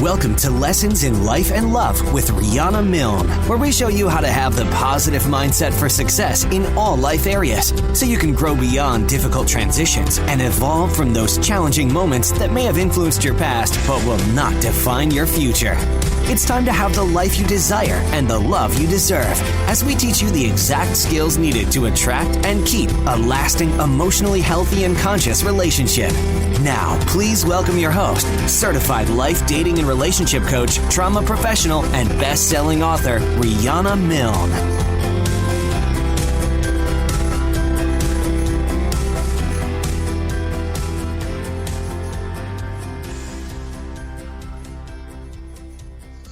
Welcome to Lessons in Life and Love with Riana Milne, where we show you how to have the positive mindset for success in all life areas, so you can grow beyond difficult transitions and evolve from those challenging moments that may have influenced your past but will not define your future. It's time to have the life you desire and the love you deserve, as we teach you the exact skills needed to attract and keep a lasting, emotionally healthy and conscious relationship. Now, please welcome your host, certified life, dating, and relationship coach, trauma professional, and best-selling author, Riana Milne.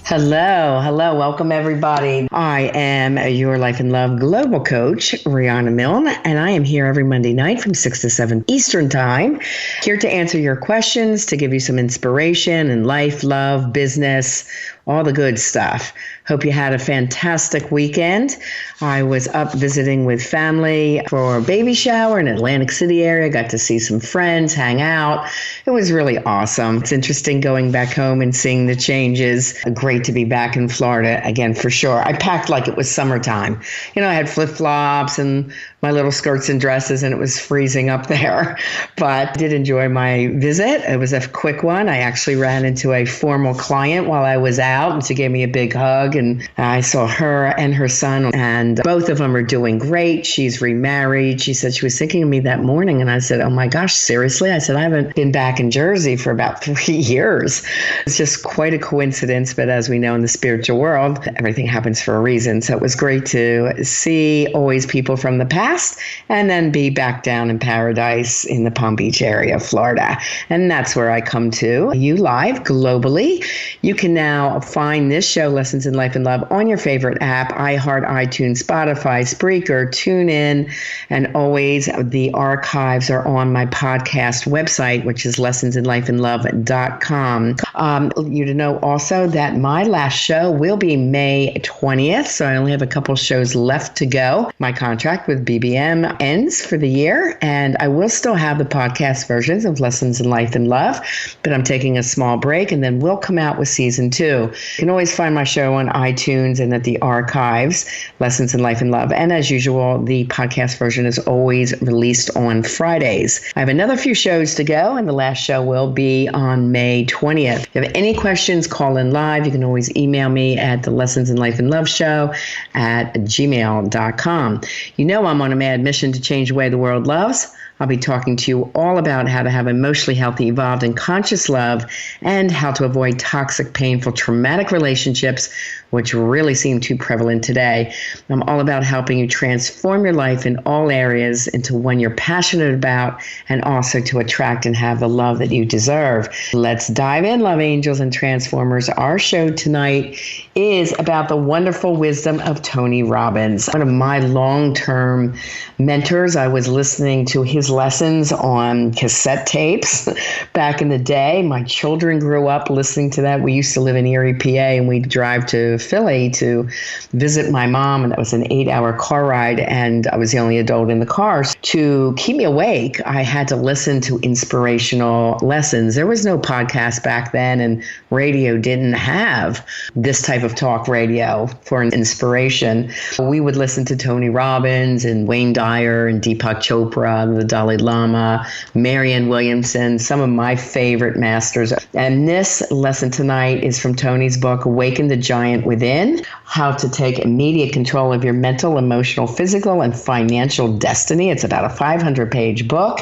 Hello. Welcome, everybody. I am your Life and Love Global Coach, Riana Milne, and I am here every Monday night from 6 to 7 Eastern Time, here to answer your questions, to give you some inspiration in life, love, business, all the good stuff. Hope you had a fantastic weekend. I was up visiting with family for a baby shower in Atlantic City area. Got to see some friends, hang out. It was really awesome. It's interesting going back home and seeing the changes. Great to be back in Florida again, for sure. I packed like it was summertime. You know, I had flip-flops and my little skirts and dresses, and it was freezing up there. But I did enjoy my visit. It was a quick one. I actually ran into a former client while I was out, and she gave me a big hug. And I saw her and her son, and both of them are doing great. She's remarried. She said she was thinking of me that morning. And I said, oh my gosh, seriously? I said, I haven't been back in Jersey for about 3 years. It's just quite a coincidence. But as we know in the spiritual world, everything happens for a reason. So it was great to see always people from the past and then be back down in paradise in the Palm Beach area of Florida. And that's where I come to you live globally. You can now find this show, Lessons in Life and Love, on your favorite app, iHeart, iTunes, Spotify, Spreaker, TuneIn, and always the archives are on my podcast website, which is lessonsinlifeandlove.com. You to know also that my last show will be May 20th, so I only have a couple shows left to go. My contract with BBM ends for the year, and I will still have the podcast versions of Lessons in Life and Love, but I'm taking a small break, and then we'll come out with season 2. You can always find my show on iTunes and at the archives, Lessons in Life and Love. And as usual, the podcast version is always released on Fridays. I have another few shows to go, and the last show will be on May 20th. If you have any questions, call in live. You can always email me at the Lessons in Life and Love show at gmail.com. You know I'm on a mad mission to change the way the world loves. I'll be talking to you all about how to have emotionally healthy, evolved, and conscious love, and how to avoid toxic, painful, traumatic relationships, which really seem too prevalent today. I'm all about helping you transform your life in all areas into one you're passionate about, and also to attract and have the love that you deserve. Let's dive in, love angels and transformers. Our show tonight is about the wonderful wisdom of Tony Robbins, one of my long-term mentors. I was listening to his lessons on cassette tapes back in the day. My children grew up listening to that. We used to live in Erie, PA, and we'd drive to Philly to visit my mom, and that was an 8-hour car ride, and I was the only adult in the car. To keep me awake, I had to listen to inspirational lessons. There was no podcast back then, and radio didn't have this type of talk radio for an inspiration. We would listen to Tony Robbins and Wayne Dyer and Deepak Chopra, the Dalai Lama, Marianne Williamson, some of my favorite masters. And this lesson tonight is from Tony's book, Awaken the Giant Within, How to Take Immediate Control of Your Mental, Emotional, Physical, and Financial Destiny. It's about a 500-page book.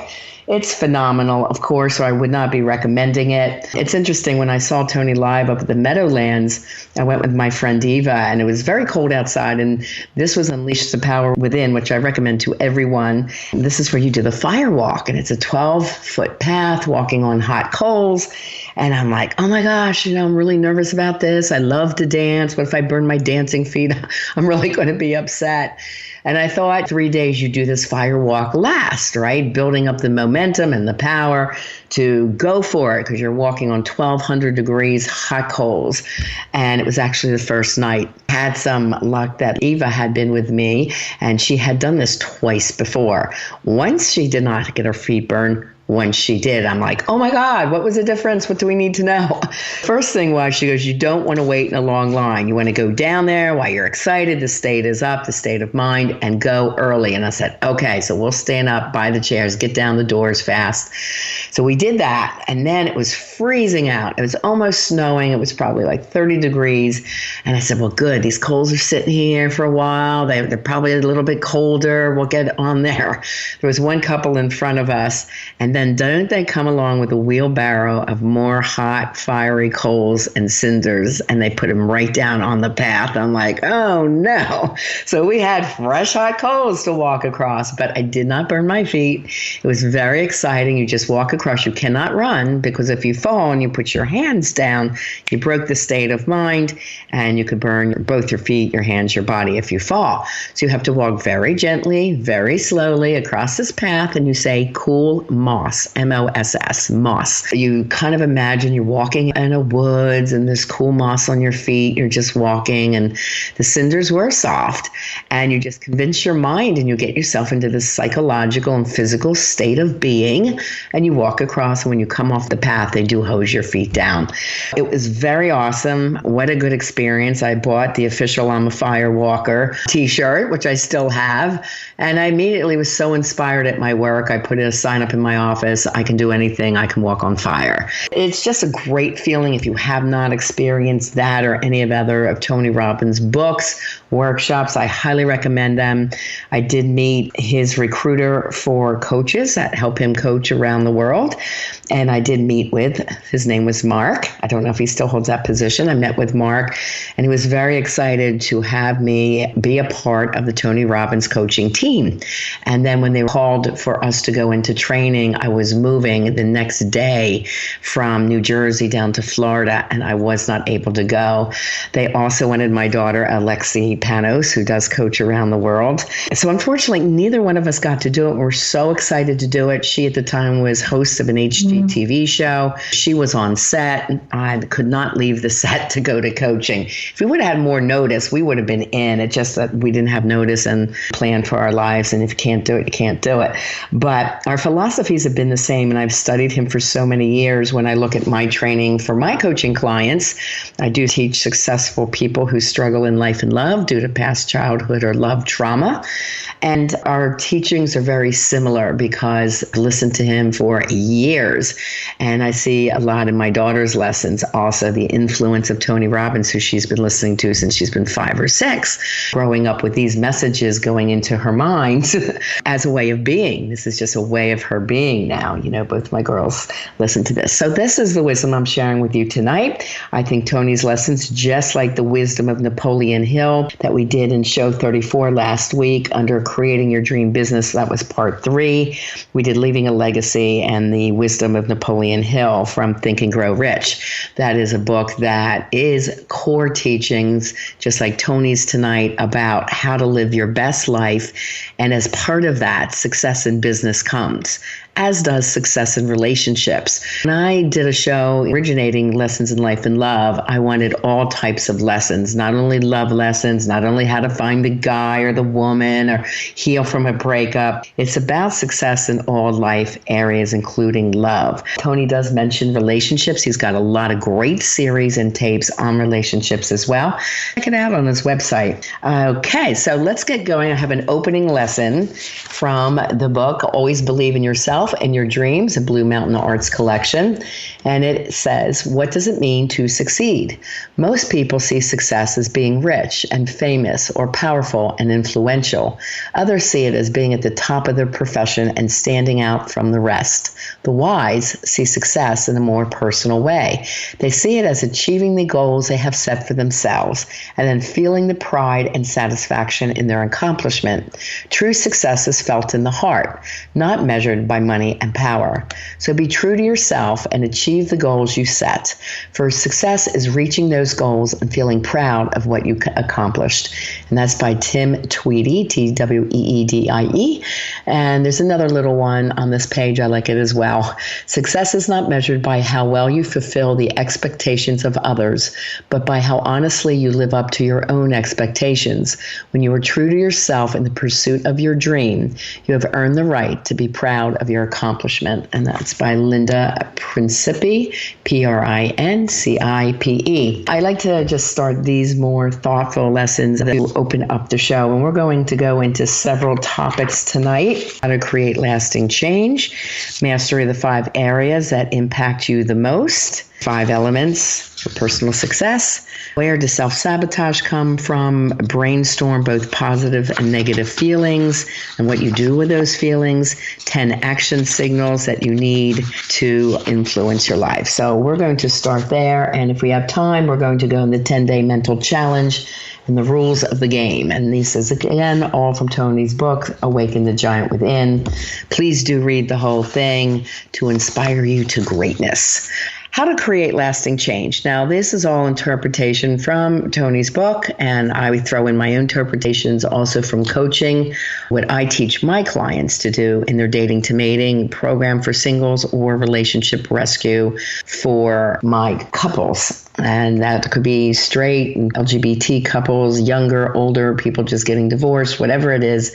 It's phenomenal, of course, or I would not be recommending it. It's interesting, when I saw Tony live up at the Meadowlands, I went with my friend Eva, and it was very cold outside, and this was Unleash the Power Within, which I recommend to everyone. This is where you do the fire walk, and it's a 12-foot path walking on hot coals. And I'm like, oh my gosh, I'm really nervous about this. I love to dance. What if I burn my dancing feet? I'm really going to be upset. And I thought 3 days you do this fire walk last, right? Building up the momentum and the power to go for it, because you're walking on 1,200 degrees hot coals. And it was actually the first night. Had some luck that Eva had been with me, and she had done this twice before. Once she did not get her feet burned. when she did. I'm like, oh my God, what was the difference? What do we need to know? First thing was, she goes, you don't want to wait in a long line. You want to go down there while you're excited. The state is up, the state of mind, and go early. And I said, okay, so we'll stand up by the chairs, get down the doors fast. So we did that. And then it was freezing out. It was almost snowing. It was probably like 30 degrees. And I said, well, good. These coals are sitting here for a while. They're probably a little bit colder. We'll get on there. There was one couple in front of us, and then don't they come along with a wheelbarrow of more hot, fiery coals and cinders, and they put them right down on the path. I'm like, oh no. So we had fresh hot coals to walk across, but I did not burn my feet. It was very exciting. You just walk across. You cannot run, because if you fall and you put your hands down, you broke the state of mind, and you could burn both your feet, your hands, your body if you fall. So you have to walk very gently, very slowly across this path, and you say cool moss, M-O-S-S, moss. You kind of imagine you're walking in a woods and there's cool moss on your feet. You're just walking, and the cinders were soft, and you just convince your mind and you get yourself into this psychological and physical state of being, and you walk across, and when you come off the path, they do hose your feet down. It was very awesome. What a good experience. I bought the official I'm a Fire Walker t-shirt, which I still have, and I immediately was so inspired at my work. I put a sign up in my office. I can do anything. I can walk on fire. It's just a great feeling. If you have not experienced that or any of other of Tony Robbins' books, workshops, I highly recommend them. I did meet his recruiter for coaches that help him coach around the world. And I did meet with, his name was Mark. I don't know if he still holds that position. I met with Mark, and he was very excited to have me be a part of the Tony Robbins coaching team. And then when they called for us to go into training, I was moving the next day from New Jersey down to Florida, and I was not able to go. They also wanted my daughter, Alexi Panos, who does coach around the world. So unfortunately, neither one of us got to do it. We're so excited to do it. She at the time was host of an HGTV show. She was on set. I could not leave the set to go to coaching. If we would have had more notice, we would have been in. It's just that we didn't have notice and plan for our lives. And if you can't do it, you can't do it. But our philosophies have been the same, and I've studied him for so many years. When I look at my training for my coaching clients, I do teach successful people who struggle in life and love due to past childhood or love trauma. And our teachings are very similar because I've listened to him for years. And I see a lot in my daughter's lessons also the influence of Tony Robbins, who she's been listening to since she's been 5 or 6, growing up with these messages going into her mind as a way of being. This is just a way of her being now. You know, both my girls listen to this. So this is the wisdom I'm sharing with you tonight. I think Tony's lessons, just like the wisdom of Napoleon Hill that we did in show 34 last week under Creating Your Dream Business, that was part 3. We did Leaving a Legacy and the wisdom of Napoleon Hill from Think and Grow Rich. That is a book that is core teachings, just like Tony's tonight, about how to live your best life. And as part of that, success in business comes, as does success in relationships. When I did a show originating Lessons in Life and Love, I wanted all types of lessons, not only love lessons, not only how to find the guy or the woman or heal from a breakup. It's about success in all life areas, including love. Tony does mention relationships. He's got a lot of great series and tapes on relationships as well. Check it out on his website. Okay, so let's get going. I have an opening lesson from the book, Always Believe in Yourself and Your Dreams, a Blue Mountain Arts collection. And it says, what does it mean to succeed? Most people see success as being rich and famous or powerful and influential. Others see it as being at the top of their profession and standing out from the rest. The wise see success in a more personal way. They see it as achieving the goals they have set for themselves and then feeling the pride and satisfaction in their accomplishment. True success is felt in the heart, not measured by money and power. So be true to yourself and achieve the goals you set. For success is reaching those goals and feeling proud of what you accomplished. And that's by Tim Tweedy, Tweedie. And there's another little one on this page. I like it as well. Success is not measured by how well you fulfill the expectations of others, but by how honestly you live up to your own expectations. When you are true to yourself in the pursuit of your dream, you have earned the right to be proud of your accomplishment. And that's by Linda Principe, Principe. I like to just start these more thoughtful lessons to open up the show. And we're going to go into several topics tonight. How to create lasting change, mastery of the 5 areas that impact you the most, 5 elements for personal success. Where does self-sabotage come from? Brainstorm both positive and negative feelings and what you do with those feelings. 10 action signals that you need to influence your life. So we're going to start there. And if we have time, we're going to go in the 10-day mental challenge and the rules of the game. And this is, again, all from Tony's book, Awaken the Giant Within. Please do read the whole thing to inspire you to greatness. How to create lasting change. Now, this is all interpretation from Tony's book, and I would throw in my own interpretations also from coaching, what I teach my clients to do in their dating to mating program for singles or relationship rescue for my couples. And that could be straight, LGBT couples, younger, older, people just getting divorced, whatever it is.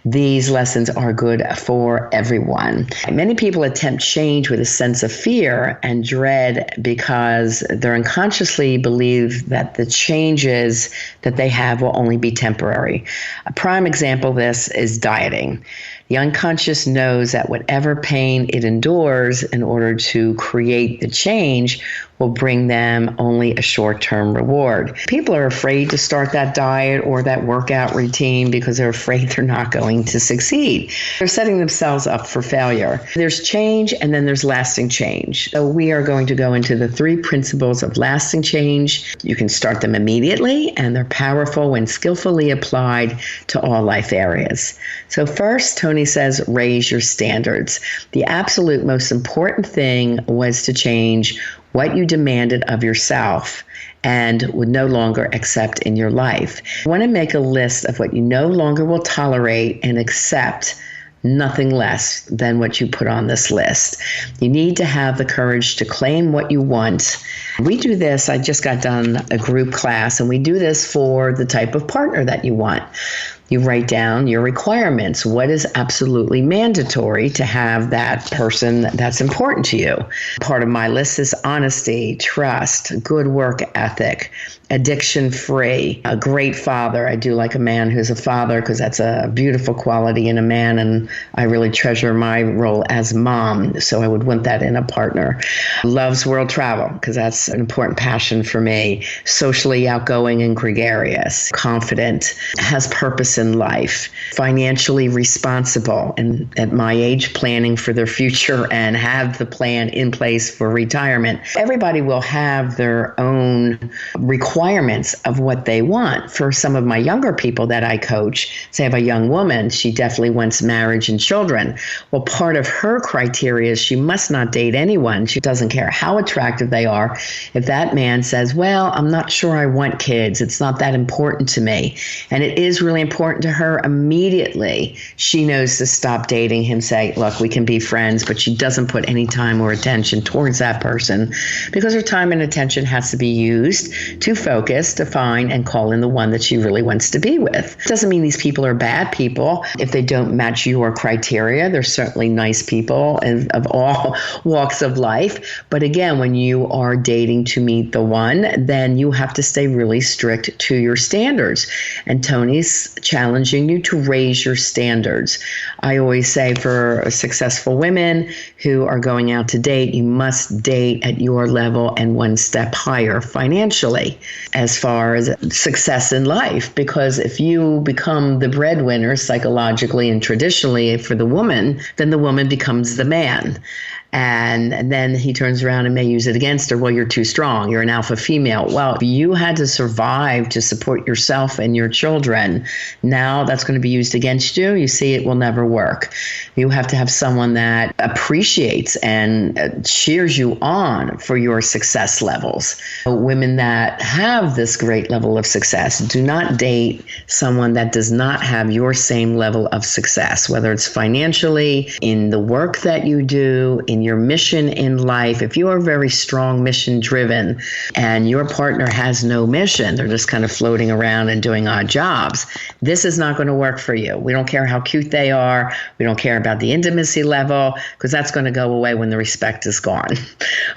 These lessons are good for everyone. Many people attempt change with a sense of fear and dread because they unconsciously believe that the changes that they have will only be temporary. A prime example of this is dieting. The unconscious knows that whatever pain it endures in order to create the change will bring them only a short-term reward. People are afraid to start that diet or that workout routine because they're afraid they're not going to succeed. They're setting themselves up for failure. There's change and then there's lasting change. So we are going to go into the 3 principles of lasting change. You can start them immediately, and they're powerful when skillfully applied to all life areas. So first, Tony says, raise your standards. The absolute most important thing was to change what you demanded of yourself and would no longer accept in your life. You want to make a list of what you no longer will tolerate and accept, nothing less than what you put on this list. You need to have the courage to claim what you want. We do this, I just got done a group class, and we do this for the type of partner that you want. You write down your requirements. What is absolutely mandatory to have that person that's important to you? Part of my list is honesty, trust, good work ethic, addiction-free, a great father. I do like a man who's a father because that's a beautiful quality in a man, and I really treasure my role as mom, so I would want that in a partner. Loves world travel because that's an important passion for me. Socially outgoing and gregarious, confident, has purpose in life, financially responsible, and at my age, planning for their future and have the plan in place for retirement. Everybody will have their own requirements of what they want. For some of my younger people that I coach, say I have a young woman, she definitely wants marriage and children. Well, part of her criteria is she must not date anyone. She doesn't care how attractive they are. If that man says, well, I'm not sure I want kids, it's not that important to me, and it is really important to her, immediately she knows to stop dating him, say, look, we can be friends, but she doesn't put any time or attention towards that person because her time and attention has to be used to focus, to find, and call in the one that she really wants to be with. Doesn't mean these people are bad people. If they don't match your criteria, they're certainly nice people of all walks of life. But again, when you are dating to meet the one, then you have to stay really strict to your standards. And Tony's challenging you to raise your standards. I always say for successful women who are going out to date, you must date at your level and one step higher financially as far as success in life. Because if you become the breadwinner psychologically and traditionally for the woman, then the woman becomes the man. And then he turns around and may use it against her. Well, you're too strong. You're an alpha female. Well, you had to survive to support yourself and your children. Now that's going to be used against you. You see, it will never work. You have to have someone that appreciates and cheers you on for your success levels. Women that have this great level of success, do not date someone that does not have your same level of success, whether it's financially, in the work that you do, in in your mission in life, if you are very strong mission driven and your partner has no mission, they're just kind of floating around and doing odd jobs, this is not going to work for you. We don't care how cute they are. We don't care about the intimacy level, because that's going to go away when the respect is gone.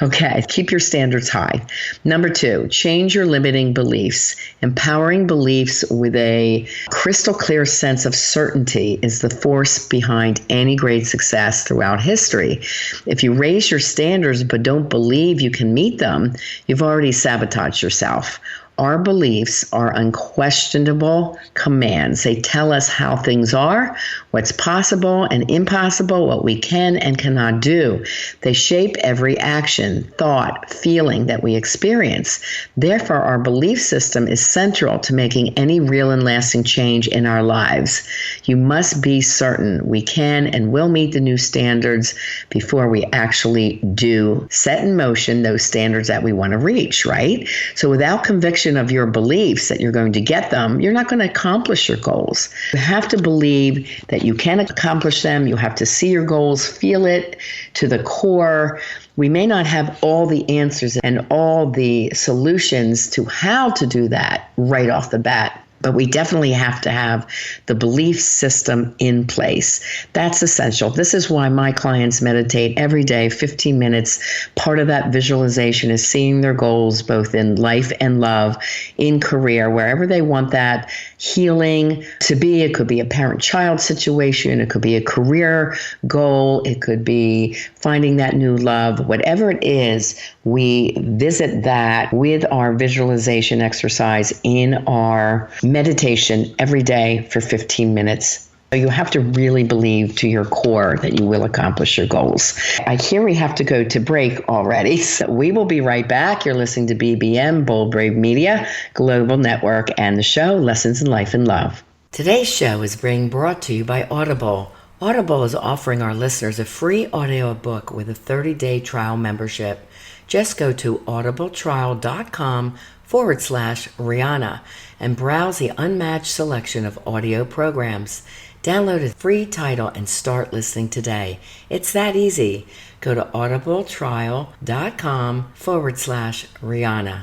Okay, keep your standards high. Number 2, change your limiting beliefs. Empowering beliefs with a crystal clear sense of certainty is the force behind any great success throughout history. If you raise your standards but don't believe you can meet them, you've already sabotaged yourself. Our beliefs are unquestionable commands. They tell us how things are, what's possible and impossible, what we can and cannot do. They shape every action, thought, feeling that we experience. Therefore, our belief system is central to making any real and lasting change in our lives. You must be certain we can and will meet the new standards before we actually do set in motion those standards that we want to reach, right? So without conviction of your beliefs that you're going to get them, you're not going to accomplish your goals. You have to believe that you can accomplish them. You have to see your goals, feel it to the core. We may not have all the answers and all the solutions to how to do that right off the bat, but we definitely have to have the belief system in place. That's essential. This is why my clients meditate every day, 15 minutes. Part of that visualization is seeing their goals, both in life and love, in career, wherever they want that healing to be. It could be a parent-child situation. It could be a career goal. It could be finding that new love. Whatever it is, we visit that with our visualization exercise in our meditation every day for 15 minutes. So you have to really believe to your core that you will accomplish your goals. I hear we have to go to break already, so we will be right back. You're listening to BBM, Bold Brave Media, Global Network, and the show, Lessons in Life and Love. Today's show is being brought to you by Audible. Audible is offering our listeners a free audio book with a 30-day trial membership. Just go to audibletrial.com/Riana and browse the unmatched selection of audio programs. Download a free title and start listening today. It's that easy. Go to audibletrial.com/Riana.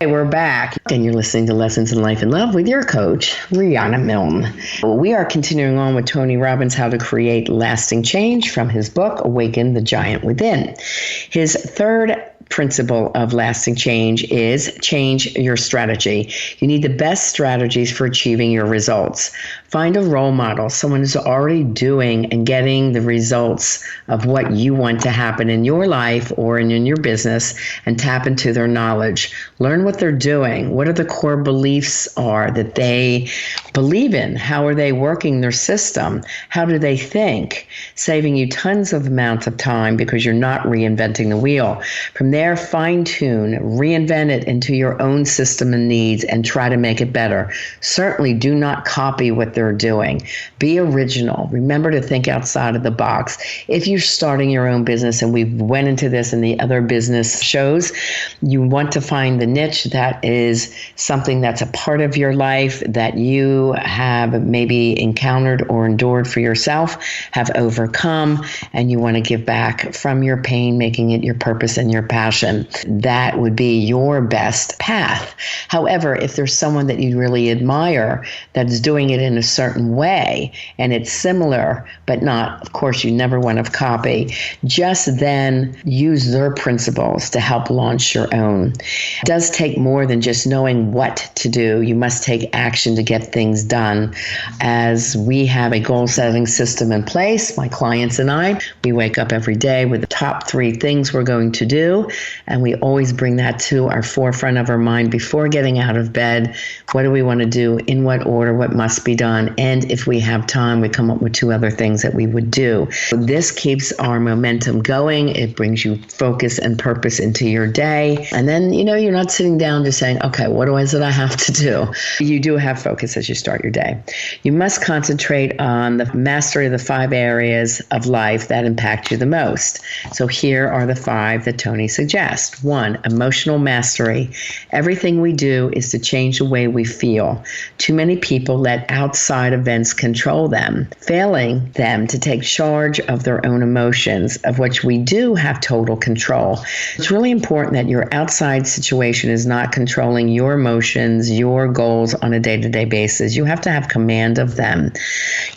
Hey, we're back, and you're listening to Lessons in Life and Love with your coach, Riana Milne. We are continuing on with Tony Robbins, How to Create Lasting Change, from his book, Awaken the Giant Within. His third principle of lasting change is change your strategy. You need the best strategies for achieving your results. Find a role model, someone who's already doing and getting the results of what you want to happen in your life or in your business, and tap into their knowledge. Learn what they're doing. What are the core beliefs are that they believe in? How are they working their system? How do they think? Saving you tons of amounts of time because you're not reinventing the wheel. From there, fine-tune, reinvent it into your own system and needs, and try to make it better. Certainly do not copy what they're doing. Be original. Remember to think outside of the box. If you're starting your own business, and we went into this in the other business shows, you want to find the niche that is something that's a part of your life that you have maybe encountered or endured for yourself, have overcome, and you want to give back from your pain, making it your purpose and your passion. That would be your best path. However, if there's someone that you really admire that's doing it in a certain way, and it's similar, but not, of course, you never want to copy, just then use their principles to help launch your own. It does take more than just knowing what to do. You must take action to get things done. As we have a goal-setting system in place, my clients and I, we wake up every day with the top 3 things we're going to do, and we always bring that to our forefront of our mind before getting out of bed. What do we want to do? In what order? What must be done? And if we have time, we come up with 2 other things that we would do. This keeps our momentum going. It brings you focus and purpose into your day. And then, you're not sitting sitting down just saying, okay, what is it I have to do? You do have focus as you start your day. You must concentrate on the mastery of the 5 areas of life that impact you the most. So here are the 5 that Tony suggests. 1, emotional mastery. Everything we do is to change the way we feel. Too many people let outside events control them, failing them to take charge of their own emotions, of which we do have total control. It's really important that your outside situation is not controlling your emotions, your goals on a day-to-day basis. You have to have command of them.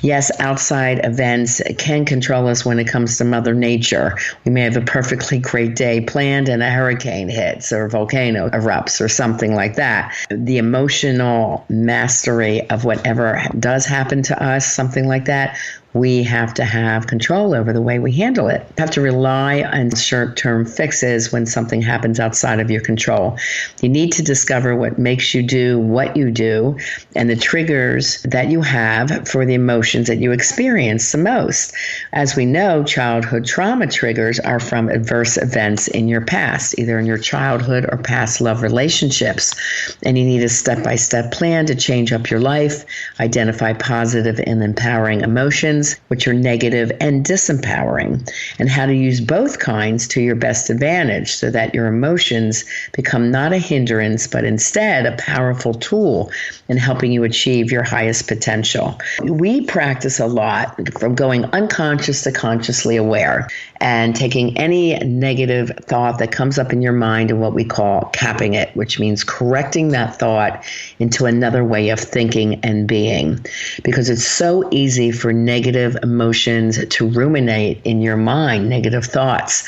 Yes, outside events can control us when it comes to Mother Nature. We may have a perfectly great day planned and a hurricane hits or a volcano erupts or something like that. The emotional mastery of whatever does happen to us, something like that, we have to have control over the way we handle it. You have to rely on short-term fixes when something happens outside of your control. You need to discover what makes you do what you do and the triggers that you have for the emotions that you experience the most. As we know, childhood trauma triggers are from adverse events in your past, either in your childhood or past love relationships. And you need a step-by-step plan to change up your life, identify positive and empowering emotions, which are negative and disempowering, and how to use both kinds to your best advantage so that your emotions become not a hindrance, but instead a powerful tool in helping you achieve your highest potential. We practice a lot from going unconscious to consciously aware and taking any negative thought that comes up in your mind and what we call capping it, which means correcting that thought into another way of thinking and being. Because it's so easy for negative emotions to ruminate in your mind, negative thoughts.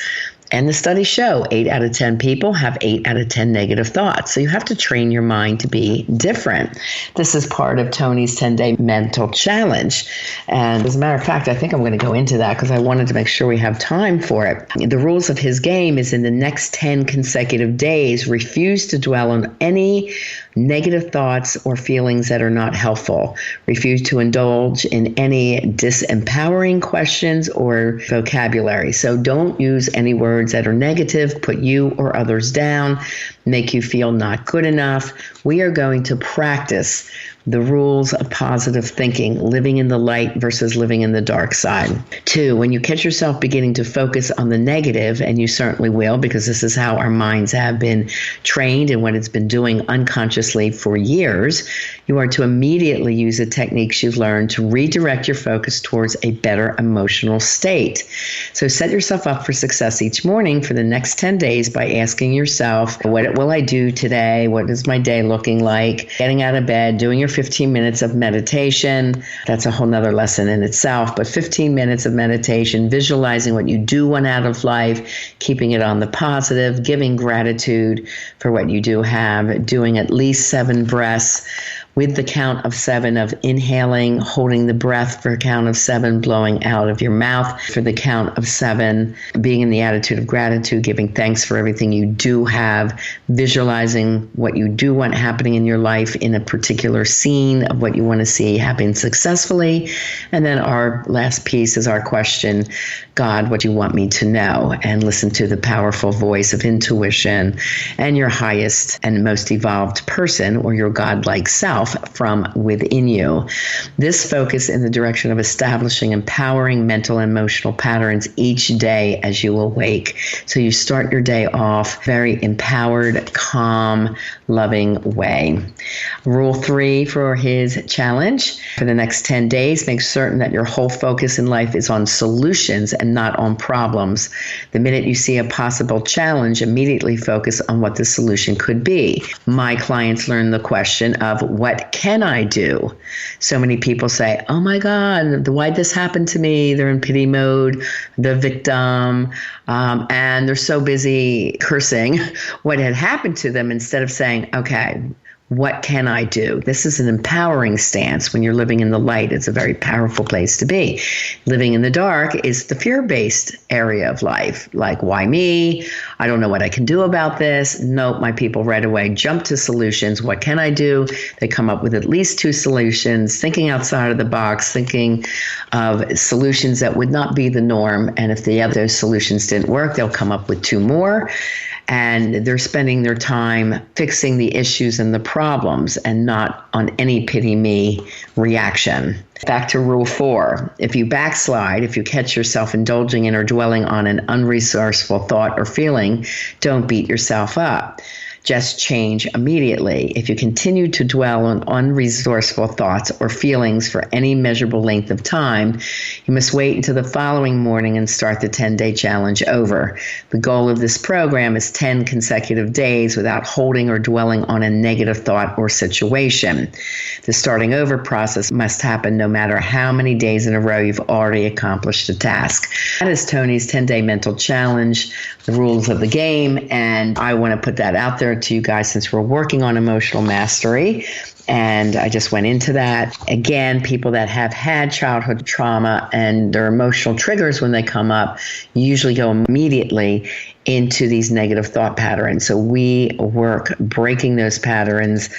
And the studies show 8 out of 10 people have 8 out of 10 negative thoughts. So you have to train your mind to be different. This is part of Tony's 10-day mental challenge. And as a matter of fact, I think I'm going to go into that because I wanted to make sure we have time for it. The rules of his game is in the next 10 consecutive days, refuse to dwell on any negative thoughts or feelings that are not helpful. Refuse to indulge in any disempowering questions or vocabulary. So don't use any words that are negative, put you or others down, make you feel not good enough. We are going to practice the rules of positive thinking, living in the light versus living in the dark side. 2, when you catch yourself beginning to focus on the negative, and you certainly will, because this is how our minds have been trained and what it's been doing unconsciously for years, you are to immediately use the techniques you've learned to redirect your focus towards a better emotional state. So set yourself up for success each morning for the next 10 days by asking yourself, what will I do today? What is my day looking like? Getting out of bed, doing your 15 minutes of meditation. That's a whole nother lesson in itself, but 15 minutes of meditation, visualizing what you do want out of life, keeping it on the positive, giving gratitude for what you do have, doing at least 7 breaths with the count of 7 of inhaling, holding the breath for a count of 7, blowing out of your mouth for the count of 7, being in the attitude of gratitude, giving thanks for everything you do have, visualizing what you do want happening in your life in a particular scene of what you want to see happen successfully. And then our last piece is our question, God, what do you want me to know? And listen to the powerful voice of intuition and your highest and most evolved person, or your godlike self, from within you. This focus in the direction of establishing empowering mental and emotional patterns each day as you awake. So you start your day off very empowered, calm, loving way. Rule 3 for his challenge. For the next 10 days, make certain that your whole focus in life is on solutions and not on problems. The minute you see a possible challenge, immediately focus on what the solution could be. My clients learn the question of, what can I do? So many people say, oh my God, why'd this happen to me? They're in pity mode, the victim, and they're so busy cursing what had happened to them instead of saying, okay, what can I do? This is an empowering stance. When you're living in the light, it's a very powerful place to be. Living in the dark is the fear-based area of life. Like, why me? I don't know what I can do about this. Nope, my people right away jump to solutions. What can I do? They come up with at least 2 solutions, thinking outside of the box, thinking of solutions that would not be the norm. And if the other solutions didn't work, they'll come up with 2 more. and they're spending their time fixing the issues and the problems and not on any pity me reaction. Back to rule 4. If you backslide, if you catch yourself indulging in or dwelling on an unresourceful thought or feeling, don't beat yourself up. Just change immediately. If you continue to dwell on unresourceful thoughts or feelings for any measurable length of time, you must wait until the following morning and start the 10-day challenge over. The goal of this program is 10 consecutive days without holding or dwelling on a negative thought or situation. The starting over process must happen no matter how many days in a row you've already accomplished a task. That is Tony's 10-day mental challenge, the rules of the game, and I want to put that out there to you guys since we're working on emotional mastery. And I just went into that. Again, people that have had childhood trauma and their emotional triggers when they come up usually go immediately into these negative thought patterns. So we work breaking those patterns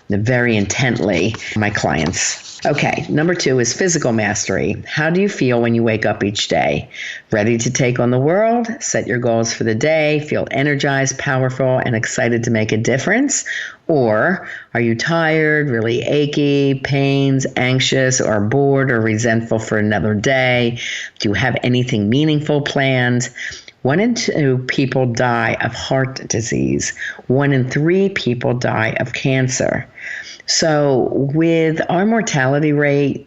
very intently, my clients. Okay, number 2 is physical mastery. How do you feel when you wake up each day? Ready to take on the world? Set your goals for the day? Feel energized, powerful, and excited to make a difference? Or are you tired, really achy, pains, anxious, or bored or resentful for another day? Do you have anything meaningful planned? 1 in 2 people die of heart disease. 1 in 3 people die of cancer. So with our mortality rate,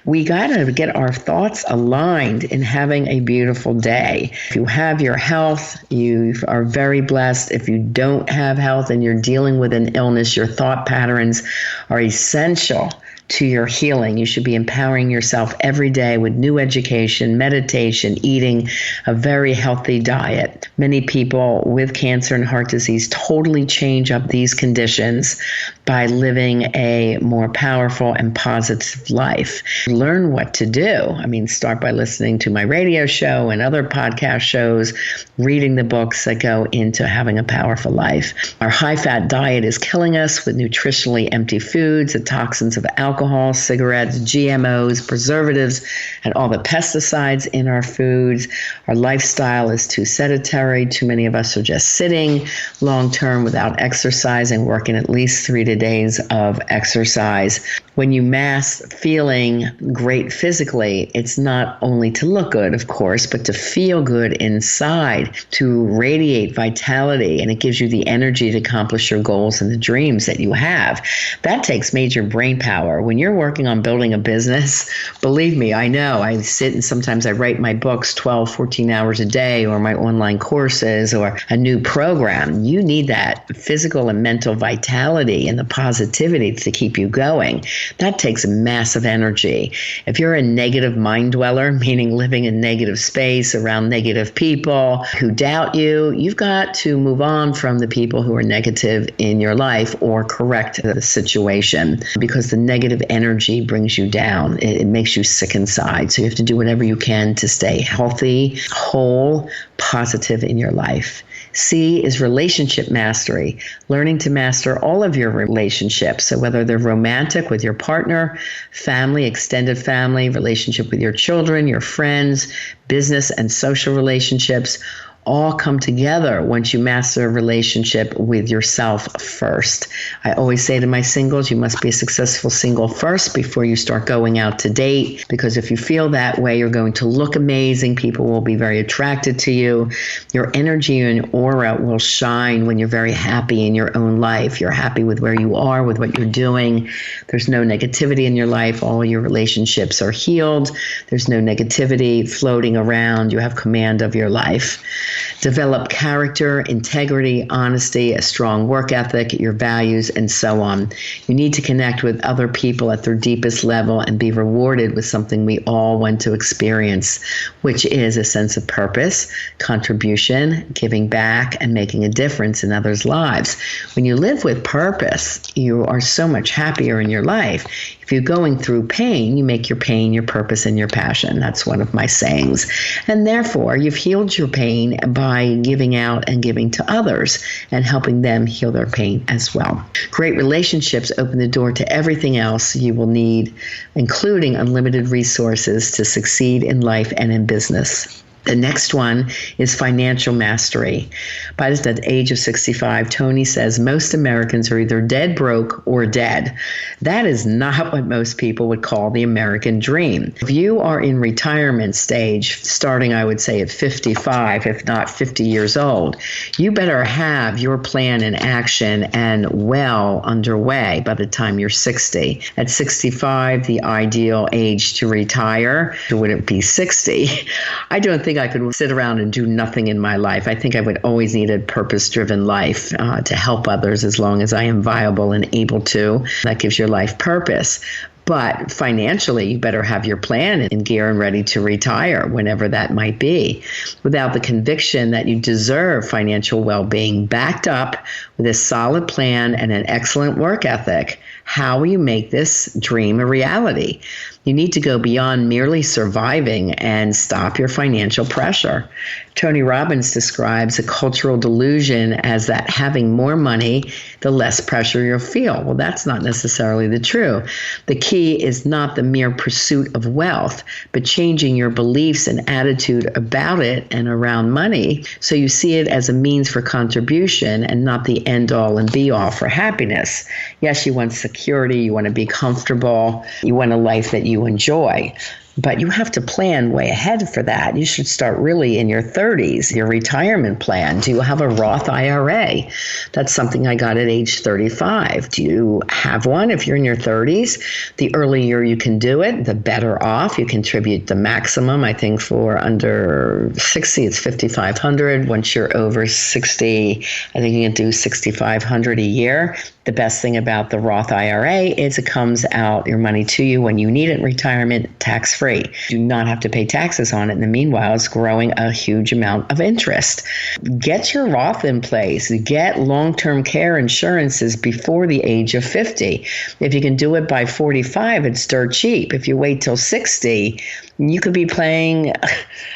we got to get our thoughts aligned in having a beautiful day. If you have your health, you are very blessed. If you don't have health and you're dealing with an illness, your thought patterns are essential to your healing. You should be empowering yourself every day with new education, meditation, eating a very healthy diet. Many people with cancer and heart disease totally change up these conditions by living a more powerful and positive life. Learn what to do. Start by listening to my radio show and other podcast shows, reading the books that go into having a powerful life. Our high-fat diet is killing us with nutritionally empty foods, the toxins of alcohol, cigarettes, GMOs, preservatives, and all the pesticides in our foods. Our lifestyle is too sedentary. Too many of us are just sitting long-term without exercising, working at least 3 days of exercise. When you mask feeling great physically, it's not only to look good, of course, but to feel good inside, to radiate vitality, and it gives you the energy to accomplish your goals and the dreams that you have. That takes major brain power. When you're working on building a business, believe me, I know. I sit and sometimes I write my books 12, 14 hours a day, or my online courses, or a new program. You need that physical and mental vitality and the positivity to keep you going. That takes massive energy. If you're a negative mind dweller, meaning living in negative space around negative people who doubt you, you've got to move on from the people who are negative in your life or correct the situation, because the negative energy brings you down. It makes you sick inside. So you have to do whatever you can to stay healthy, whole, positive in your life. C is relationship mastery, learning to master all of your relationships. So whether they're romantic with your partner, family, extended family, relationship with your children, your friends, business and social relationships, all come together once you master a relationship with yourself first. I always say to my singles, you must be a successful single first before you start going out to date, because if you feel that way, you're going to look amazing. People will be very attracted to you. Your energy and aura will shine when you're very happy in your own life. You're happy with where you are, with what you're doing. There's no negativity in your life. All your relationships are healed. There's no negativity floating around. You have command of your life. Develop character, integrity, honesty, a strong work ethic, your values, and so on. You need to connect with other people at their deepest level and be rewarded with something we all want to experience, which is a sense of purpose, contribution, giving back, and making a difference in others' lives. When you live with purpose, you are so much happier in your life. If you're going through pain, you make your pain your purpose and your passion. That's one of my sayings. And therefore, you've healed your pain by giving out and giving to others and helping them heal their pain as well. Great relationships open the door to everything else you will need, including unlimited resources to succeed in life and in business. The next one is financial mastery. By the age of 65, Tony says most Americans are either dead broke or dead. That is not what most people would call the American dream. If you are in retirement stage, starting, I would say, at 55, if not 50 years old, you better have your plan in action and well underway by the time you're 60. At 65, the ideal age to retire, would it be 60? I don't think I could sit around and do nothing in my life. I think I would always need a purpose-driven life to help others as long as I am viable and able to. That gives your life purpose. But financially, you better have your plan in gear and ready to retire whenever that might be. Without the conviction that you deserve financial well-being backed up with a solid plan and an excellent work ethic, how will you make this dream a reality? You need to go beyond merely surviving and stop your financial pressure. Tony Robbins describes a cultural delusion as that having more money, the less pressure you'll feel. Well, that's not necessarily the truth. The key is not the mere pursuit of wealth, but changing your beliefs and attitude about it and around money so you see it as a means for contribution and not the end-all and be-all for happiness. Yes, you want security, you want to be comfortable, you want a life that you enjoy. But you have to plan way ahead for that. You should start really in your 30s, your retirement plan. Do you have a Roth IRA? That's something I got at age 35. Do you have one? If you're in your 30s, the earlier you can do it, the better off. You contribute the maximum. I think for under 60, it's $5,500. Once you're over 60, I think you can do $6,500 a year. The best thing about the Roth IRA is it comes out your money to you when you need it in retirement, tax-free. You do not have to pay taxes on it. In the meanwhile, it's growing a huge amount of interest. Get your Roth in place. Get long-term care insurances before the age of 50. If you can do it by 45, it's dirt cheap. If you wait till 60, you could be paying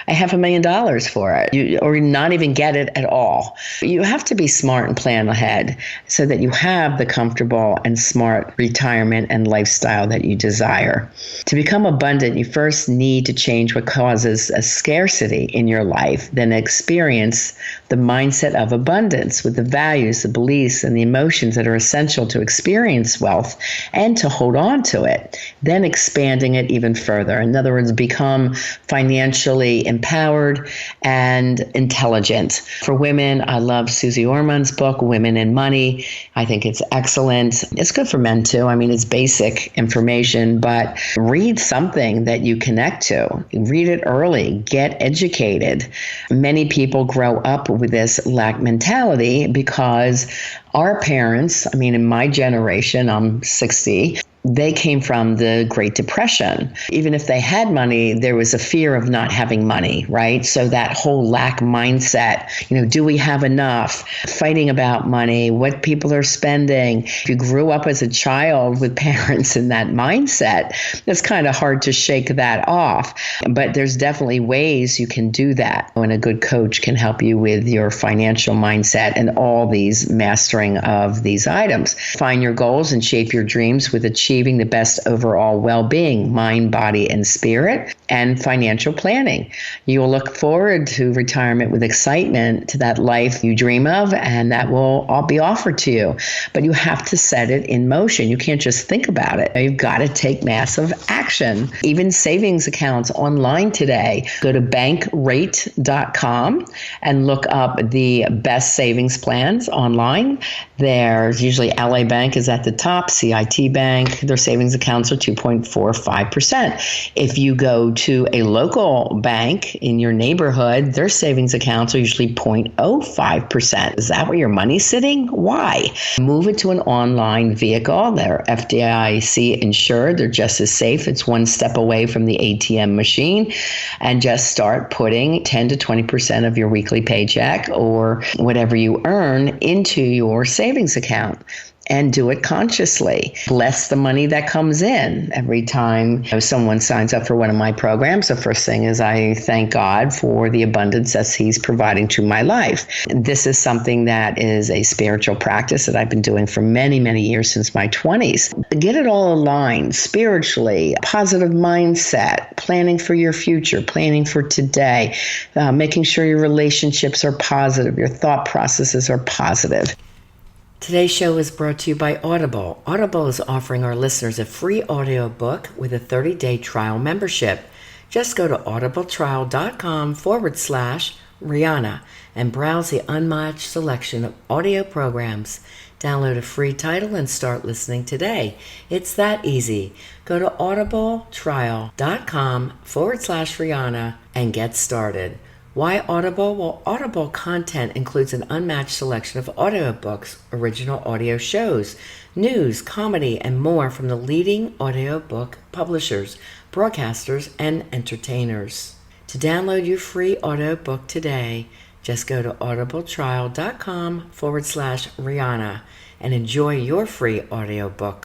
$500,000 for it, or not even get it at all. You have to be smart and plan ahead so that you have the comfortable and smart retirement and lifestyle that you desire. To become abundant, you first need to change what causes a scarcity in your life, then experience the mindset of abundance with the values, the beliefs, and the emotions that are essential to experience wealth and to hold on to it, then expanding it even further. In other words, become financially empowered and intelligent. For women, I love Susie Orman's book, Women and Money. I think it's excellent. It's good for men too. I mean, it's basic information, but read something that you connect to. Read it early. Get educated. Many people grow up with this lack mentality because our parents, I mean, in my generation, I'm 60, they came from the Great Depression. Even if they had money, there was a fear of not having money, right? So that whole lack mindset, do we have enough? Fighting about money, what people are spending. If you grew up as a child with parents in that mindset, it's kind of hard to shake that off. But there's definitely ways you can do that. And a good coach can help you with your financial mindset and all these mastering of these items. Find your goals and shape your dreams with achieving the best overall well-being, mind, body, and spirit, and financial planning. You will look forward to retirement with excitement to that life you dream of, and that will all be offered to you. But you have to set it in motion. You can't just think about it. You've got to take massive action. Even savings accounts online today. Go to bankrate.com and look up the best savings plans online. There's usually LA Bank is at the top, CIT Bank. Their savings accounts are 2.45%. If you go to a local bank in your neighborhood, their savings accounts are usually 0.05%. Is that where your money's sitting? Why? Move it to an online vehicle. They're FDIC insured. They're just as safe. It's one step away from the ATM machine. And just start putting 10 to 20% of your weekly paycheck or whatever you earn into your savings account. and do it consciously. Bless the money that comes in. Every time someone signs up for one of my programs, the first thing is I thank God for the abundance that He's providing to my life. This is something that is a spiritual practice that I've been doing for many, many years, since my 20s. Get it all aligned spiritually, positive mindset, planning for your future, planning for today, making sure your relationships are positive, your thought processes are positive. Today's show is brought to you by Audible. Audible is offering our listeners a free audiobook with a 30-day trial membership. Just go to audibletrial.com/Riana and browse the unmatched selection of audio programs. Download a free title and start listening today. It's that easy. Go to audibletrial.com/Riana and get started. Why Audible? Well, Audible content includes an unmatched selection of audiobooks, original audio shows, news, comedy, and more from the leading audiobook publishers, broadcasters, and entertainers. To download your free audiobook today, just go to audibletrial.com/Riana and enjoy your free audiobook.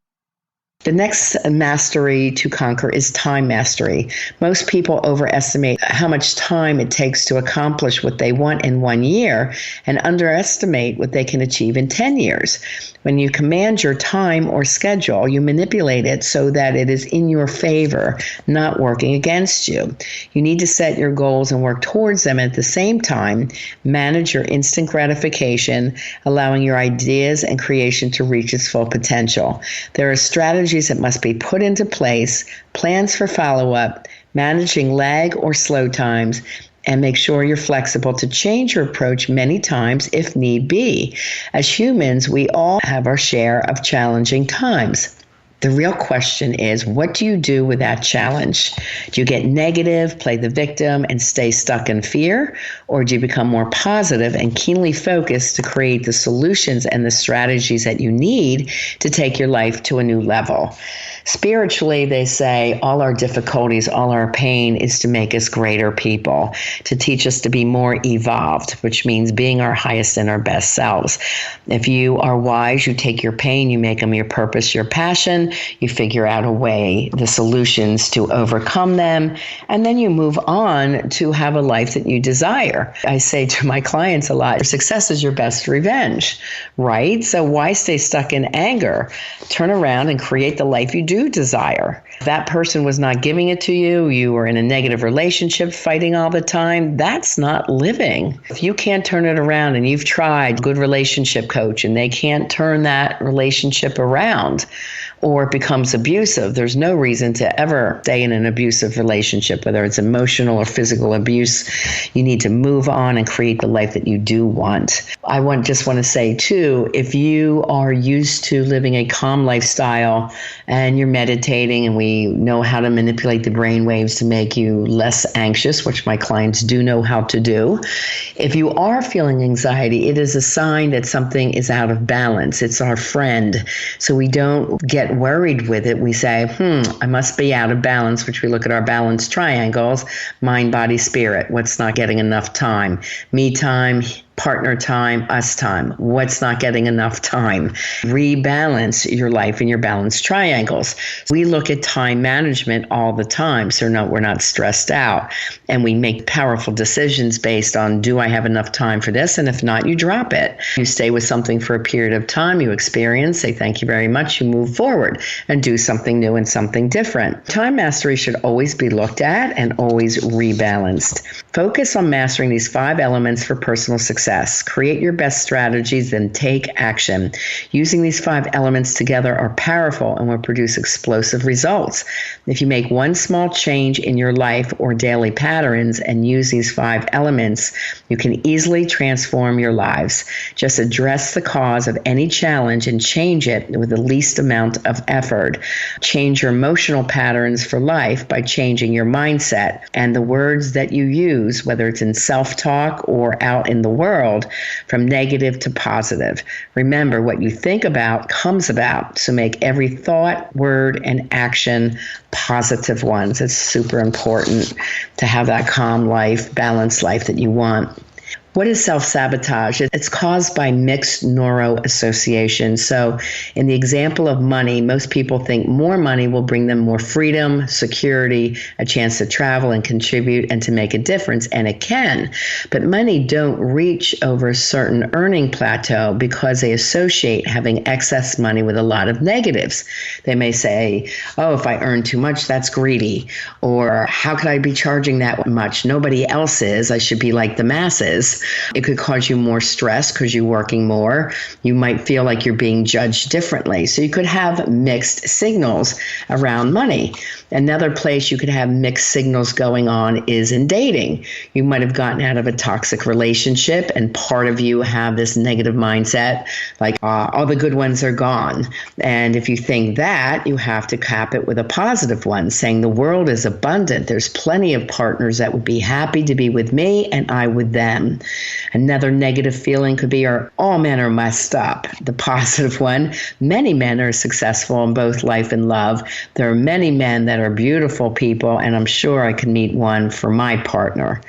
The next mastery to conquer is time mastery. Most people overestimate how much time it takes to accomplish what they want in 1 year and underestimate what they can achieve in 10 years. When you command your time or schedule, you manipulate it so that it is in your favor, not working against you. You need to set your goals and work towards them at the same time. Manage your instant gratification, allowing your ideas and creation to reach its full potential. There are strategies that must be put into place, plans for follow-up, managing lag or slow times, and make sure you're flexible to change your approach many times if need be. As humans, we all have our share of challenging times. The real question is, what do you do with that challenge? Do you get negative, play the victim, and stay stuck in fear? Or do you become more positive and keenly focused to create the solutions and the strategies that you need to take your life to a new level? Spiritually, they say all our difficulties, all our pain is to make us greater people, to teach us to be more evolved, which means being our highest and our best selves. If you are wise, you take your pain, you make them your purpose, your passion, you figure out a way, the solutions to overcome them, and then you move on to have a life that you desire. I say to my clients a lot, success is your best revenge, right? So why stay stuck in anger? Turn around and create the life you do desire. If that person was not giving it to you, you were in a negative relationship, fighting all the time, that's not living. If you can't turn it around and you've tried good relationship coach and they can't turn that relationship around, or it becomes abusive, there's no reason to ever stay in an abusive relationship, whether it's emotional or physical abuse. You need to move on and create the life that you do want. I just want to say, too, if you are used to living a calm lifestyle and you're meditating, and we know how to manipulate the brain waves to make you less anxious, which my clients do know how to do. If you are feeling anxiety, it is a sign that something is out of balance. It's our friend. So we don't get worried with it. We say, I must be out of balance, which we look at our balance triangles, mind, body, spirit. What's not getting enough time? Me time, partner time, us time. What's not getting enough time? Rebalance your life in your balance triangles. We look at time management all the time, so we're not stressed out. And we make powerful decisions based on, do I have enough time for this? And if not, you drop it. You stay with something for a period of time, you experience, say thank you very much, you move forward and do something new and something different. Time mastery should always be looked at and always rebalanced. Focus on mastering these 5 elements for personal success. Create your best strategies, then take action. Using these 5 elements together are powerful and will produce explosive results. If you make one small change in your life or daily patterns and use these 5 elements, you can easily transform your lives. Just address the cause of any challenge and change it with the least amount of effort. Change your emotional patterns for life by changing your mindset and the words that you use, whether it's in self-talk or out in the world, from negative to positive. Remember, what you think about comes about. So make every thought, word, and action positive ones. It's super important to have that calm life, balanced life that you want. What is self-sabotage? It's caused by mixed neuroassociation. So in the example of money, most people think more money will bring them more freedom, security, a chance to travel and contribute and to make a difference. And it can. But many don't reach over a certain earning plateau because they associate having excess money with a lot of negatives. They may say, oh, if I earn too much, that's greedy. Or how could I be charging that much? Nobody else is. I should be like the masses. It could cause you more stress because you're working more. You might feel like you're being judged differently. So you could have mixed signals around money. Another place you could have mixed signals going on is in dating. You might have gotten out of a toxic relationship and part of you have this negative mindset, like all the good ones are gone. And if you think that, you have to cap it with a positive one, saying the world is abundant. There's plenty of partners that would be happy to be with me and I with them. Another negative feeling could be all men are messed up. The positive one, many men are successful in both life and love. There are many men that are beautiful people, and I'm sure I can meet one for my partner.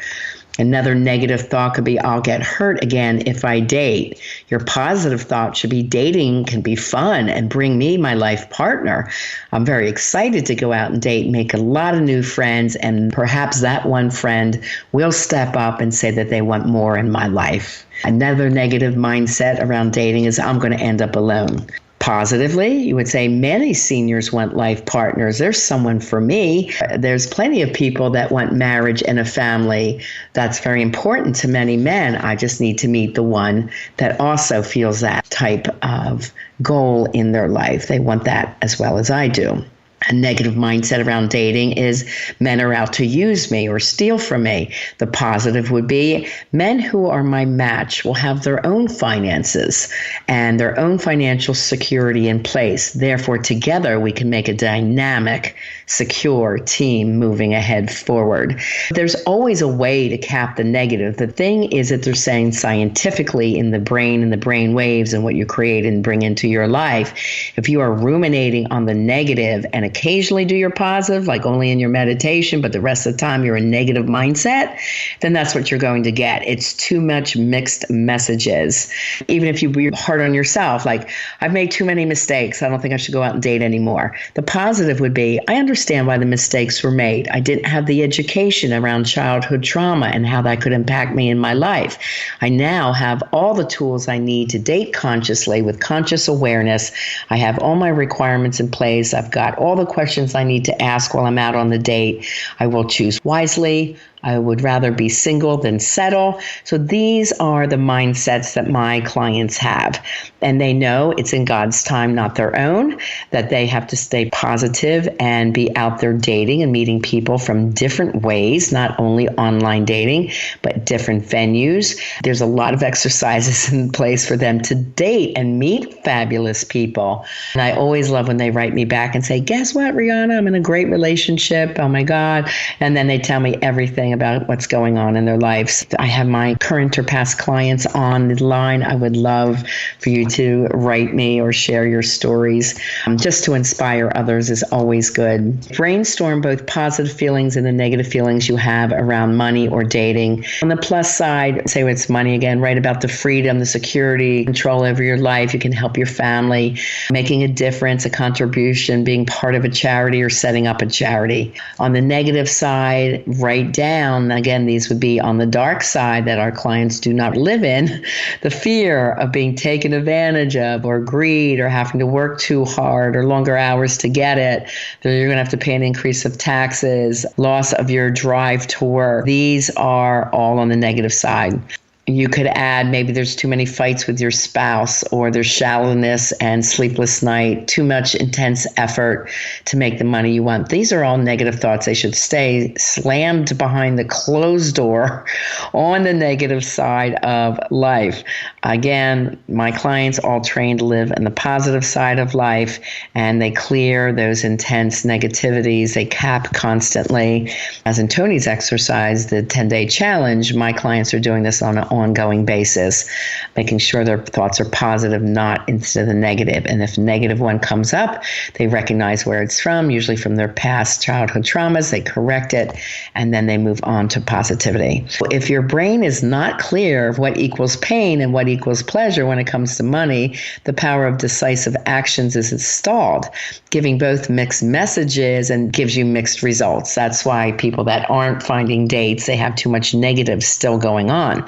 Another negative thought could be, I'll get hurt again if I date. Your positive thought should be dating can be fun and bring me my life partner. I'm very excited to go out and date, make a lot of new friends, and perhaps that one friend will step up and say that they want more in my life. Another negative mindset around dating is I'm going to end up alone. Positively, you would say many seniors want life partners. There's someone for me. There's plenty of people that want marriage and a family. That's very important to many men. I just need to meet the one that also feels that type of goal in their life. They want that as well as I do. A negative mindset around dating is men are out to use me or steal from me. The positive would be men who are my match will have their own finances and their own financial security in place. Therefore, together we can make a dynamic, secure team moving ahead forward. There's always a way to cap the negative. The thing is that they're saying scientifically in the brain and the brain waves and what you create and bring into your life, if you are ruminating on the negative and occasionally do your positive, like only in your meditation, but the rest of the time you're in negative mindset, then that's what you're going to get. It's too much mixed messages. Even if you be hard on yourself, like I've made too many mistakes, I don't think I should go out and date anymore. The positive would be, I understand why the mistakes were made. I didn't have the education around childhood trauma and how that could impact me in my life. I now have all the tools I need to date consciously with conscious awareness. I have all my requirements in place. I've got all the questions I need to ask while I'm out on the date. I will choose wisely. I would rather be single than settle. So these are the mindsets that my clients have. And they know it's in God's time, not their own, that they have to stay positive and be out there dating and meeting people from different ways, not only online dating, but different venues. There's a lot of exercises in place for them to date and meet fabulous people. And I always love when they write me back and say, guess what, Riana, I'm in a great relationship. Oh my God. And then they tell me everything about what's going on in their lives. I have my current or past clients on the line. I would love for you to write me or share your stories. Just to inspire others is always good. Brainstorm both positive feelings and the negative feelings you have around money or dating. On the plus side, say it's money again, write about the freedom, the security, control over your life. You can help your family, making a difference, a contribution, being part of a charity or setting up a charity. On the negative side, write down, again, these would be on the dark side that our clients do not live in, the fear of being taken advantage of or greed or having to work too hard or longer hours to get it. Then you're going to have to pay an increase of taxes, loss of your drive to work. These are all on the negative side. You could add maybe there's too many fights with your spouse or there's shallowness and sleepless night, too much intense effort to make the money you want. These are all negative thoughts. They should stay slammed behind the closed door on the negative side of life. Again, my clients all trained to live in the positive side of life and they clear those intense negativities. They cap constantly. As in Tony's exercise, the 10-day challenge, my clients are doing this on an ongoing basis, making sure their thoughts are positive, not instead of the negative. And if a negative one comes up, they recognize where it's from, usually from their past childhood traumas. They correct it, and then they move on to positivity. If your brain is not clear of what equals pain and what equals pleasure when it comes to money, the power of decisive actions is installed, giving both mixed messages and gives you mixed results. That's why people that aren't finding dates, they have too much negative still going on.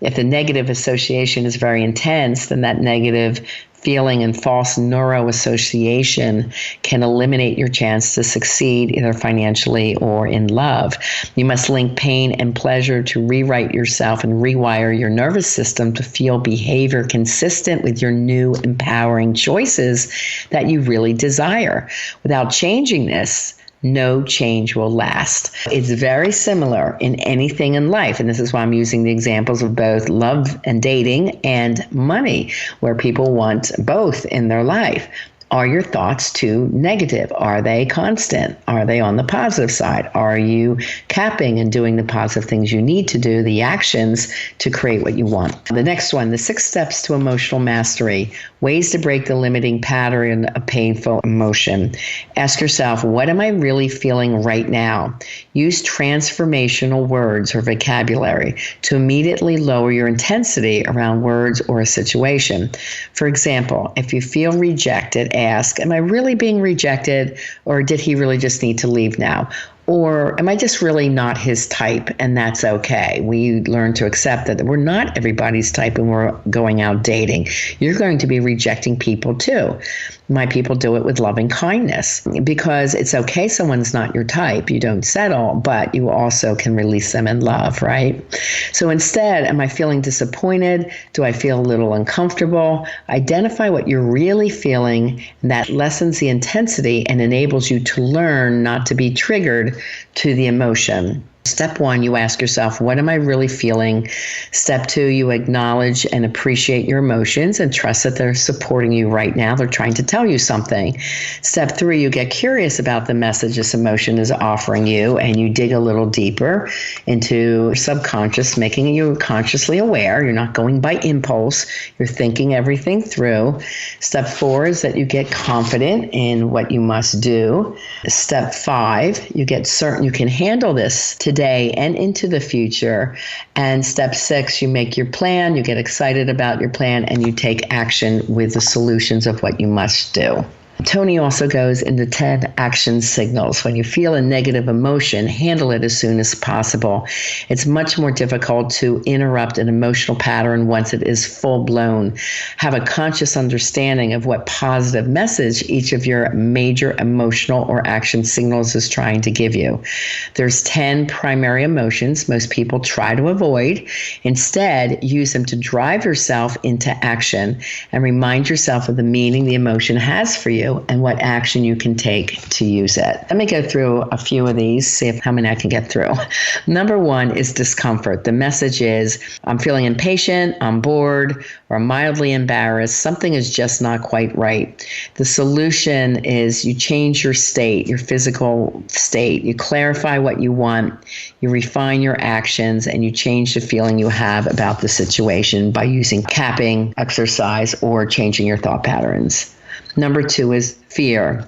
If the negative association is very intense, then that negative feeling and false neuroassociation can eliminate your chance to succeed either financially or in love. You must link pain and pleasure to rewrite yourself and rewire your nervous system to feel behavior consistent with your new empowering choices that you really desire. Without changing this, no change will last. It's very similar in anything in life. And this is why I'm using the examples of both love and dating and money, where people want both in their life. Are your thoughts too negative? Are they constant? Are they on the positive side? Are you capping and doing the positive things you need to do, the actions to create what you want? The next one, the 6 steps to emotional mastery, ways to break the limiting pattern of painful emotion. Ask yourself, what am I really feeling right now? Use transformational words or vocabulary to immediately lower your intensity around words or a situation. For example, if you feel rejected, ask, am I really being rejected, or did he really just need to leave now? Or am I just really not his type, and that's okay? We learn to accept that we're not everybody's type when we're going out dating. You're going to be rejecting people too. My people do it with loving kindness, because it's okay someone's not your type. You don't settle, but you also can release them in love, right? So instead, am I feeling disappointed? Do I feel a little uncomfortable? Identify what you're really feeling, and that lessens the intensity and enables you to learn not to be triggered to the emotion. Step 1, you ask yourself, what am I really feeling? Step 2, you acknowledge and appreciate your emotions and trust that they're supporting you right now. They're trying to tell you something. Step 3, you get curious about the message this emotion is offering you, and you dig a little deeper into your subconscious, making you consciously aware. You're not going by impulse. You're thinking everything through. Step 4 is that you get confident in what you must do. Step 5, you get certain you can handle this today and into the future. And step 6, you make your plan, you get excited about your plan, and you take action with the solutions of what you must do. Tony also goes into 10 action signals. When you feel a negative emotion, handle it as soon as possible. It's much more difficult to interrupt an emotional pattern once it is full blown. Have a conscious understanding of what positive message each of your major emotional or action signals is trying to give you. There's 10 primary emotions most people try to avoid. Instead, use them to drive yourself into action and remind yourself of the meaning the emotion has for you and what action you can take to use it. Let me go through a few of these, see how many I can get through. Number 1 is discomfort. The message is, I'm feeling impatient, I'm bored, or mildly embarrassed. Something is just not quite right. The solution is you change your state, your physical state. You clarify what you want, you refine your actions, and you change the feeling you have about the situation by using capping, exercise, or changing your thought patterns. Number 2 is fear.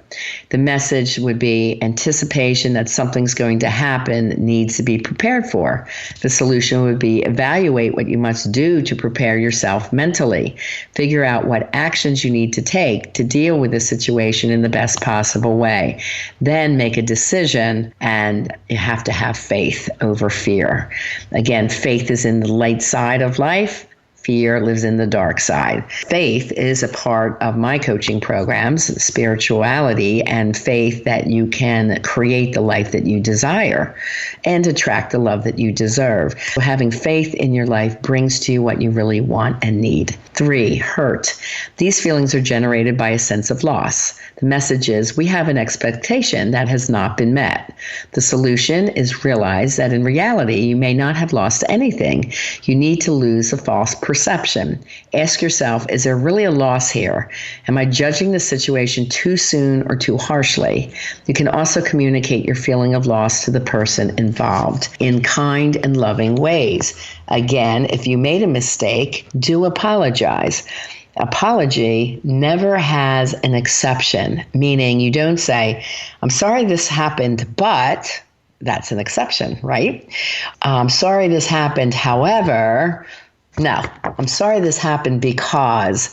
The message would be anticipation that something's going to happen needs to be prepared for. The solution would be evaluate what you must do to prepare yourself mentally. Figure out what actions you need to take to deal with the situation in the best possible way. Then make a decision, and you have to have faith over fear. Again, faith is in the light side of life. Fear lives in the dark side. Faith is a part of my coaching programs, spirituality, and faith that you can create the life that you desire and attract the love that you deserve. So having faith in your life brings to you what you really want and need. 3, hurt. These feelings are generated by a sense of loss. The message is we have an expectation that has not been met. The solution is realize that in reality, you may not have lost anything. You need to lose a false perception perception. Ask yourself, is there really a loss here? Am I judging the situation too soon or too harshly? You can also communicate your feeling of loss to the person involved in kind and loving ways. Again, if you made a mistake, do apologize. Apology never has an exception, meaning you don't say, I'm sorry this happened, but that's an exception, right? I'm sorry this happened, however, no, I'm sorry this happened because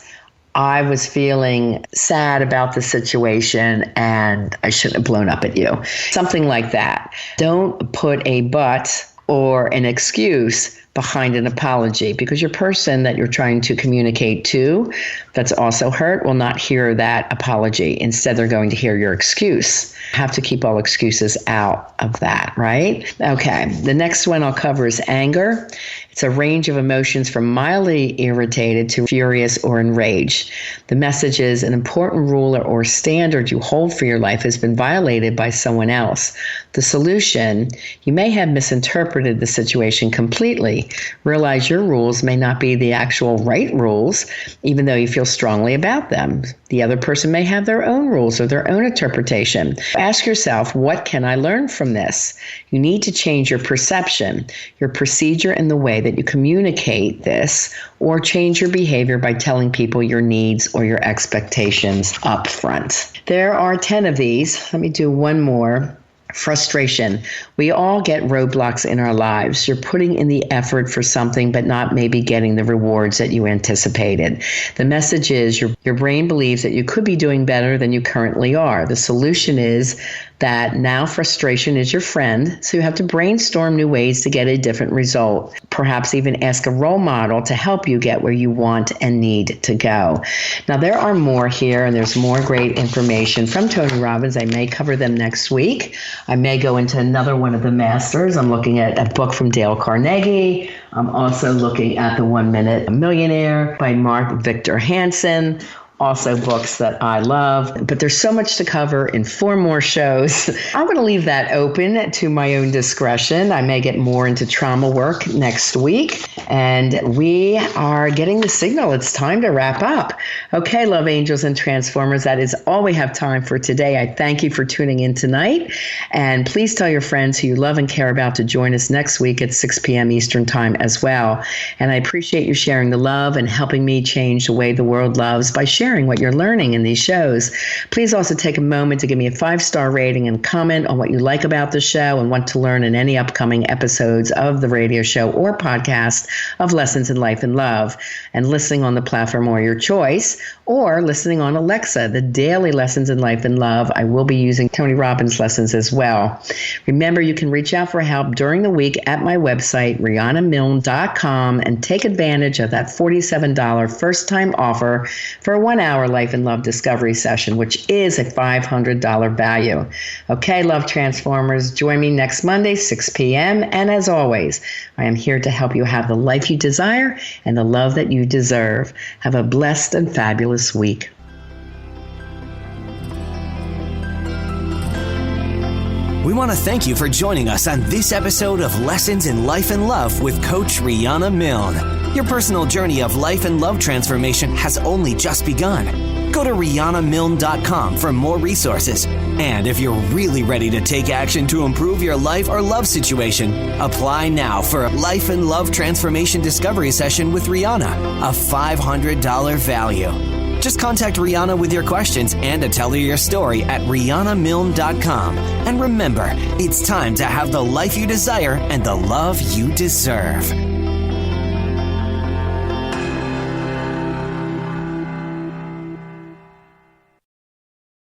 I was feeling sad about the situation and I shouldn't have blown up at you. Something like that. Don't put a but or an excuse behind an apology, because your person that you're trying to communicate to that's also hurt will not hear that apology. Instead, they're going to hear your excuse. Have to keep all excuses out of that, right? Okay, the next one I'll cover is anger. It's a range of emotions from mildly irritated to furious or enraged. The message is an important rule or standard you hold for your life has been violated by someone else. The solution, you may have misinterpreted the situation completely. Realize your rules may not be the actual right rules, even though you feel strongly about them. The other person may have their own rules or their own interpretation. Ask yourself, what can I learn from this? You need to change your perception, your procedure, and the way that you communicate this, or change your behavior by telling people your needs or your expectations up front. There are 10 of these. Let me do one more. Frustration. We all get roadblocks in our lives. You're putting in the effort for something, but not maybe getting the rewards that you anticipated. The message is your brain believes that you could be doing better than you currently are. The solution is that now frustration is your friend, so you have to brainstorm new ways to get a different result. Perhaps even ask a role model to help you get where you want and need to go. Now, there are more here, and there's more great information from Tony Robbins. I may cover them next week. I may go into another one of the masters. I'm looking at a book from Dale Carnegie. I'm also looking at The 1 Minute Millionaire by Mark Victor Hansen. Also books that I love, but there's so much to cover in 4 more shows. I'm going to leave that open to my own discretion. I may get more into trauma work next week, and we are getting the signal. It's time to wrap up. Okay, love angels and transformers, that is all we have time for today. I thank you for tuning in tonight, and please tell your friends who you love and care about to join us next week at 6 p.m. Eastern Time as well. And I appreciate you sharing the love and helping me change the way the world loves by sharing what you're learning in these shows. Please also take a moment to give me a 5-star rating and comment on what you like about the show and want to learn in any upcoming episodes of the radio show or podcast of Lessons in Life and Love, and listening on the platform or your choice, or listening on Alexa, the daily Lessons in Life and Love. I will be using Tony Robbins lessons as well. Remember, you can reach out for help during the week at my website, rianamilne.com, and take advantage of that $47 first-time offer for a 1-hour Life and Love discovery session, which is a $500 value. Okay, love transformers, join me next Monday, 6 p.m. And as always, I am here to help you have the life you desire and the love that you deserve. Have a blessed and fabulous week. We want to thank you for joining us on this episode of Lessons in Life and Love with Coach Riana Milne. Your personal journey of life and love transformation has only just begun. Go to rianamilne.com for more resources. And if you're really ready to take action to improve your life or love situation, apply now for a Life and Love Transformation Discovery Session with Riana, a $500 value. Just contact Riana with your questions and to tell her your story at rianamilne.com. And remember, it's time to have the life you desire and the love you deserve.